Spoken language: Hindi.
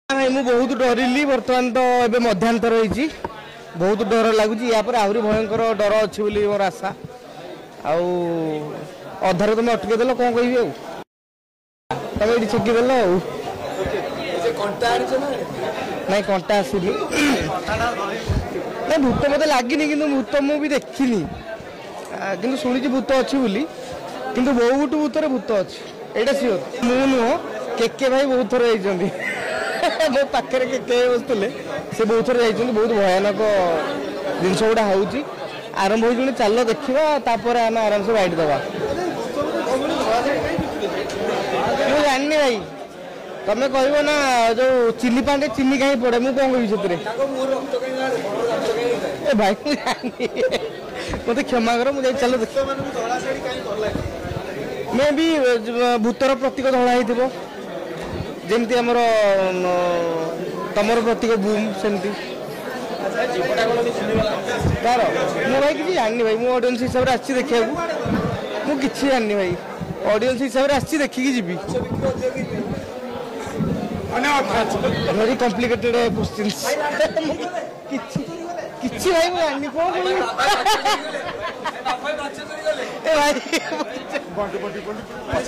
भाई मु बहुत डरिली बर्तमान तो ए मध्यांतर होती बहुत डर लगुच या आहरी भयंकर डर अच्छी मोर आशा आधार तुम अटकईदेल कौन कह तुम ये छेकिदेल ना कंटा आसनी ना भूत मत लगे कि भूत मुझे देखनी कि शुणी भूत अच्छी कि बहुत भूत भूत अच्छी यहाँ सियोर मु नुह के भाई बहुत थर जाइए मो पाखे के बसुले से बहुत थर जाइए बहुत भयानक जिनस गुड़ा हो आरंभ हो चल देखा आम आराम से बैठ दबा मुझे जानी भाई तुम कह ना जो चिली पांडे चीनी कहीं पड़े मुझे कौन कही से भाई मत क्षमा कर मुझे चल देख मैं भी भूतर प्रतीक धड़ा हो जमती आमर तमर प्रतीक बुम सेमती तार मु भाई किसी जानी भाई मु ऑडियंस हिसाब से आसी देखा मुझे जानी भाई ऑडियंस हिसाब से आसी देखिकी जी वेरी कॉम्प्लिकेटेड क्वेश्चंस किसी भाई मैं जानी कौन भाई